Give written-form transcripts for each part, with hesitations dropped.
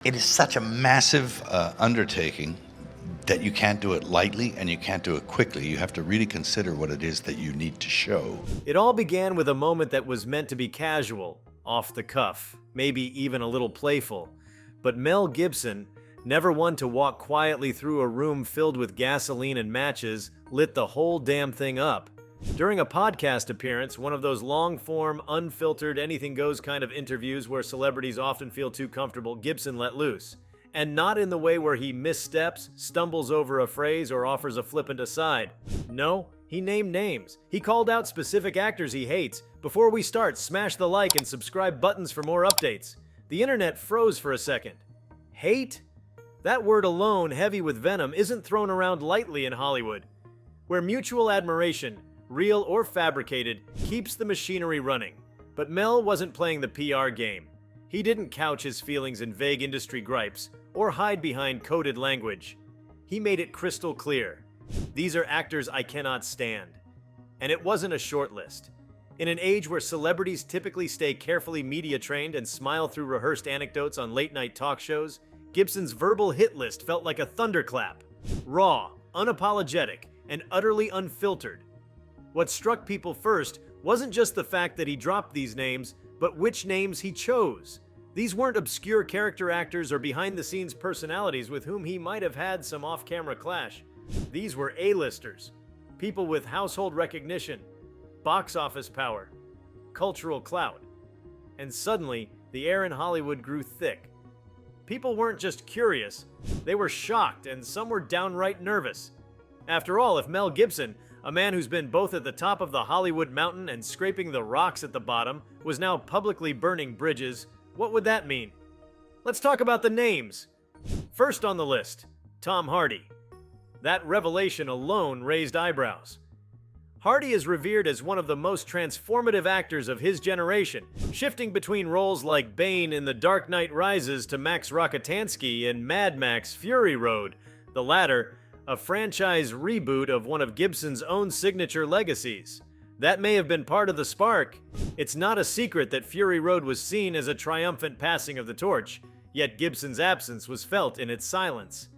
It is such a massive undertaking that you can't do it lightly and you can't do it quickly. You have to really consider what it is that you need to show. It all began with a moment that was meant to be casual, off the cuff, maybe even a little playful. But Mel Gibson, never one to walk quietly through a room filled with gasoline and matches, lit the whole damn thing up. During a podcast appearance, one of those long-form, unfiltered, anything-goes kind of interviews where celebrities often feel too comfortable, Gibson let loose. And not in the way where he missteps, stumbles over a phrase, or offers a flippant aside. No, he named names. He called out specific actors he hates. Before we start, smash the like and subscribe buttons for more updates. The internet froze for a second. Hate? That word alone, heavy with venom, isn't thrown around lightly in Hollywood. Where mutual admiration, real or fabricated, keeps the machinery running. But Mel wasn't playing the PR game. He didn't couch his feelings in vague industry gripes or hide behind coded language. He made it crystal clear. These are actors I cannot stand. And it wasn't a short list. In an age where celebrities typically stay carefully media trained and smile through rehearsed anecdotes on late night talk shows, Gibson's verbal hit list felt like a thunderclap. Raw, unapologetic, and utterly unfiltered. What struck people first wasn't just the fact that he dropped these names, but which names he chose. These weren't obscure character actors or behind-the-scenes personalities with whom he might have had some off-camera clash. These were A-listers, people with household recognition, box office power, cultural clout. And suddenly, the air in Hollywood grew thick. People weren't just curious, they were shocked, and some were downright nervous. After all, if Mel Gibson, a man who's been both at the top of the Hollywood mountain and scraping the rocks at the bottom, was now publicly burning bridges, what would that mean? Let's talk about the names. First on the list, Tom Hardy. That revelation alone raised eyebrows. Hardy is revered as one of the most transformative actors of his generation, shifting between roles like Bane in The Dark Knight Rises to Max Rokitansky in Mad Max Fury Road, the latter a franchise reboot of one of Gibson's own signature legacies. That may have been part of the spark. It's not a secret that Fury Road was seen as a triumphant passing of the torch, yet Gibson's absence was felt in its silence.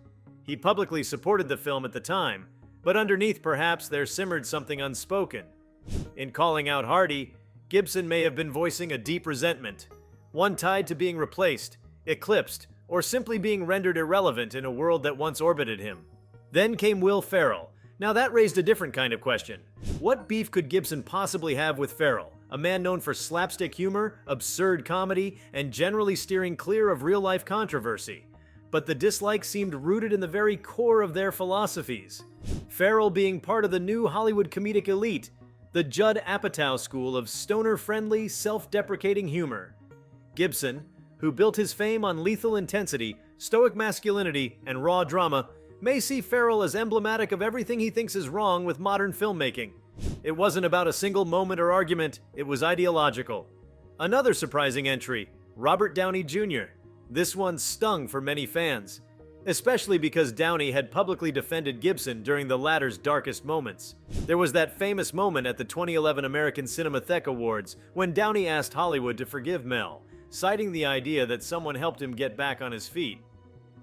He publicly supported the film at the time, but underneath perhaps there simmered something unspoken. In calling out Hardy, Gibson may have been voicing a deep resentment, one tied to being replaced, eclipsed, or simply being rendered irrelevant in a world that once orbited him. Then came Will Ferrell. Now that raised a different kind of question. What beef could Gibson possibly have with Ferrell, a man known for slapstick humor, absurd comedy, and generally steering clear of real-life controversy? But the dislike seemed rooted in the very core of their philosophies. Ferrell being part of the new Hollywood comedic elite, the Judd Apatow school of stoner-friendly, self-deprecating humor. Gibson, who built his fame on lethal intensity, stoic masculinity, and raw drama, may see Ferrell as emblematic of everything he thinks is wrong with modern filmmaking. It wasn't about a single moment or argument, it was ideological. Another surprising entry, Robert Downey Jr. This one stung for many fans, especially because Downey had publicly defended Gibson during the latter's darkest moments. There was that famous moment at the 2011 American Cinematheque Awards when Downey asked Hollywood to forgive Mel, citing the idea that someone helped him get back on his feet.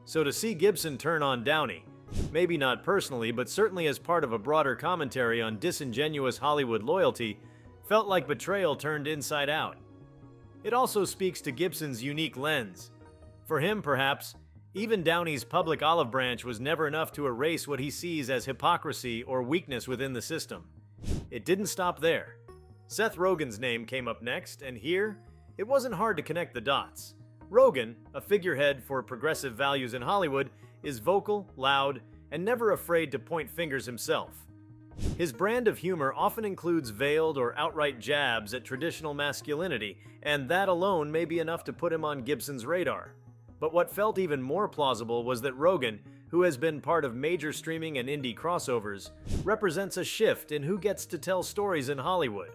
So to see Gibson turn on Downey, maybe not personally, but certainly as part of a broader commentary on disingenuous Hollywood loyalty, felt like betrayal turned inside out. It also speaks to Gibson's unique lens. For him, perhaps, even Downey's public olive branch was never enough to erase what he sees as hypocrisy or weakness within the system. It didn't stop there. Seth Rogan's name came up next, and here, it wasn't hard to connect the dots. Rogan, a figurehead for progressive values in Hollywood, is vocal, loud, and never afraid to point fingers himself. His brand of humor often includes veiled or outright jabs at traditional masculinity, and that alone may be enough to put him on Gibson's radar. But what felt even more plausible was that Rogan, who has been part of major streaming and indie crossovers, represents a shift in who gets to tell stories in Hollywood.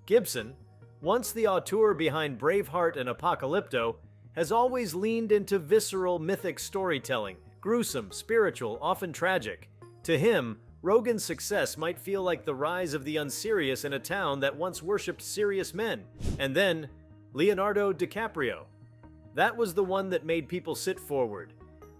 Gibson, once the auteur behind Braveheart and Apocalypto, has always leaned into visceral, mythic storytelling, gruesome, spiritual, often tragic. To him, Rogan's success might feel like the rise of the unserious in a town that once worshipped serious men. And then, Leonardo DiCaprio. That was the one that made people sit forward.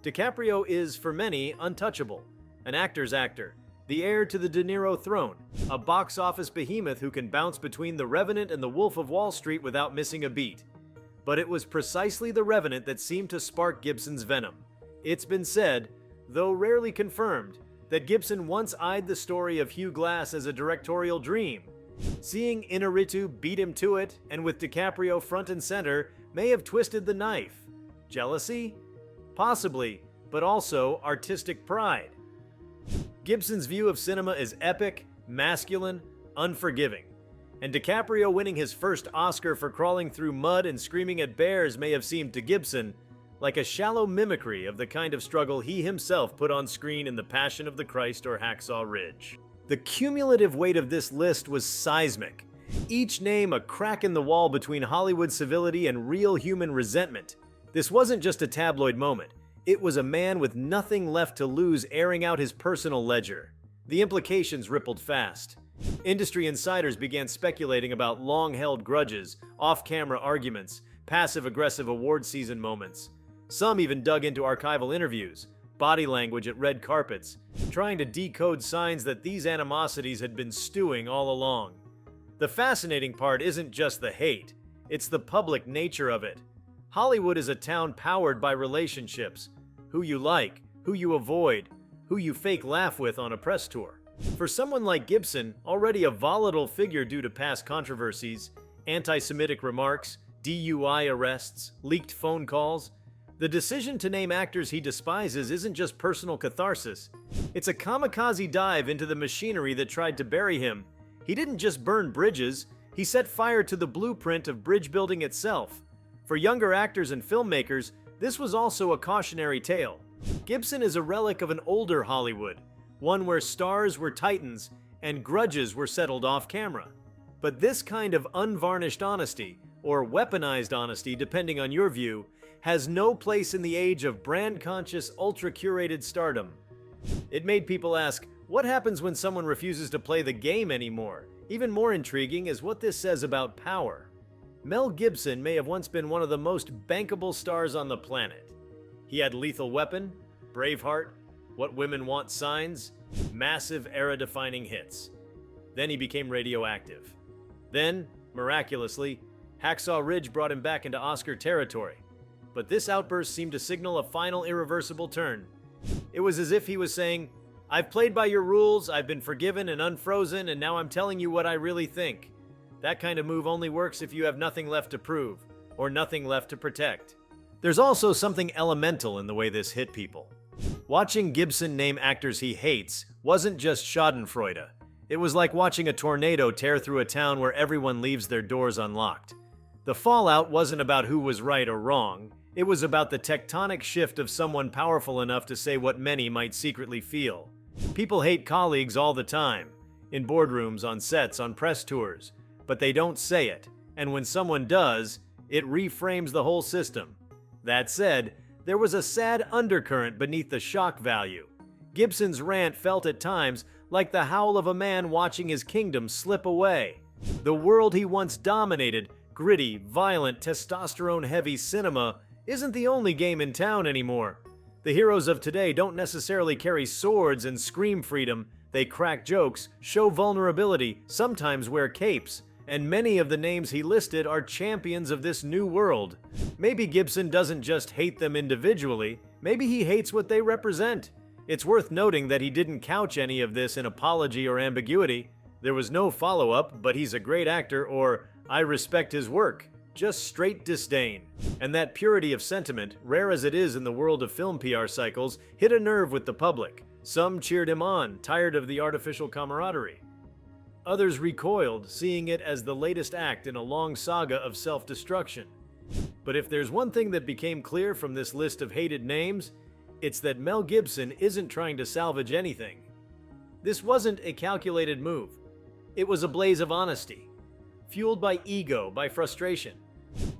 DiCaprio is, for many, untouchable, an actor's actor, the heir to the De Niro throne, a box office behemoth who can bounce between The Revenant and The Wolf of Wall Street without missing a beat. But it was precisely The Revenant that seemed to spark Gibson's venom. It's been said, though rarely confirmed, that Gibson once eyed the story of Hugh Glass as a directorial dream. Seeing Inarritu beat him to it, and with DiCaprio front and center, may have twisted the knife. Jealousy? Possibly, but also artistic pride. Gibson's view of cinema is epic, masculine, unforgiving. And DiCaprio winning his first Oscar for crawling through mud and screaming at bears may have seemed to Gibson like a shallow mimicry of the kind of struggle he himself put on screen in The Passion of the Christ or Hacksaw Ridge. The cumulative weight of this list was seismic, each name a crack in the wall between Hollywood civility and real human resentment. This wasn't just a tabloid moment. It was a man with nothing left to lose airing out his personal ledger. The implications rippled fast. Industry insiders began speculating about long-held grudges, off-camera arguments, passive-aggressive award season moments. Some even dug into archival interviews, body language at red carpets, trying to decode signs that these animosities had been stewing all along. The fascinating part isn't just the hate, it's the public nature of it. Hollywood is a town powered by relationships. Who you like, who you avoid, who you fake laugh with on a press tour. For someone like Gibson, already a volatile figure due to past controversies, anti-Semitic remarks, DUI arrests, leaked phone calls, the decision to name actors he despises isn't just personal catharsis. It's a kamikaze dive into the machinery that tried to bury him. He didn't just burn bridges, he set fire to the blueprint of bridge building itself. For younger actors and filmmakers, this was also a cautionary tale. Gibson is a relic of an older Hollywood, one where stars were titans and grudges were settled off camera. But this kind of unvarnished honesty, or weaponized honesty depending on your view, has no place in the age of brand-conscious, ultra-curated stardom. It made people ask, what happens when someone refuses to play the game anymore? Even more intriguing is what this says about power. Mel Gibson may have once been one of the most bankable stars on the planet. He had Lethal Weapon, Braveheart, What Women Want Signs, massive era-defining hits. Then he became radioactive. Then, miraculously, Hacksaw Ridge brought him back into Oscar territory. But this outburst seemed to signal a final irreversible turn. It was as if he was saying, I've played by your rules, I've been forgiven and unfrozen, and now I'm telling you what I really think. That kind of move only works if you have nothing left to prove, or nothing left to protect. There's also something elemental in the way this hit people. Watching Gibson name actors he hates wasn't just schadenfreude. It was like watching a tornado tear through a town where everyone leaves their doors unlocked. The fallout wasn't about who was right or wrong. It was about the tectonic shift of someone powerful enough to say what many might secretly feel. People hate colleagues all the time, in boardrooms, on sets, on press tours, but they don't say it, and when someone does, it reframes the whole system. That said, there was a sad undercurrent beneath the shock value. Gibson's rant felt at times like the howl of a man watching his kingdom slip away. The world he once dominated, gritty, violent, testosterone-heavy cinema, isn't the only game in town anymore. The heroes of today don't necessarily carry swords and scream freedom. They crack jokes, show vulnerability, sometimes wear capes, and many of the names he listed are champions of this new world. Maybe Gibson doesn't just hate them individually, maybe he hates what they represent. It's worth noting that he didn't couch any of this in apology or ambiguity. There was no follow-up, but he's a great actor, or I respect his work. Just straight disdain. And that purity of sentiment, rare as it is in the world of film PR cycles, hit a nerve with the public. Some cheered him on, tired of the artificial camaraderie. Others recoiled, seeing it as the latest act in a long saga of self-destruction. But if there's one thing that became clear from this list of hated names, it's that Mel Gibson isn't trying to salvage anything. This wasn't a calculated move. It was a blaze of honesty, fueled by ego, by frustration,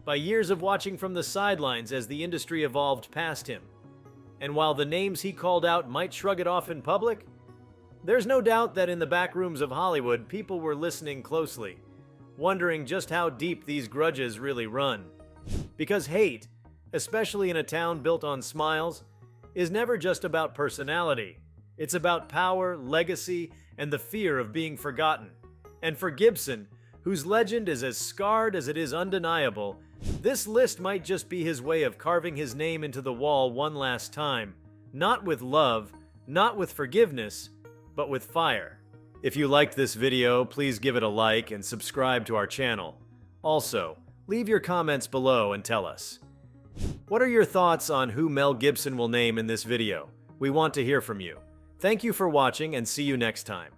by years of watching from the sidelines as the industry evolved past him. And while the names he called out might shrug it off in public, there's no doubt that in the back rooms of Hollywood, people were listening closely, wondering just how deep these grudges really run. Because hate, especially in a town built on smiles, is never just about personality. It's about power, legacy, and the fear of being forgotten. And for Gibson, whose legend is as scarred as it is undeniable, this list might just be his way of carving his name into the wall one last time. Not with love, not with forgiveness, but with fire. If you liked this video, please give it a like and subscribe to our channel. Also, leave your comments below and tell us. What are your thoughts on who Mel Gibson will name in this video? We want to hear from you. Thank you for watching and see you next time.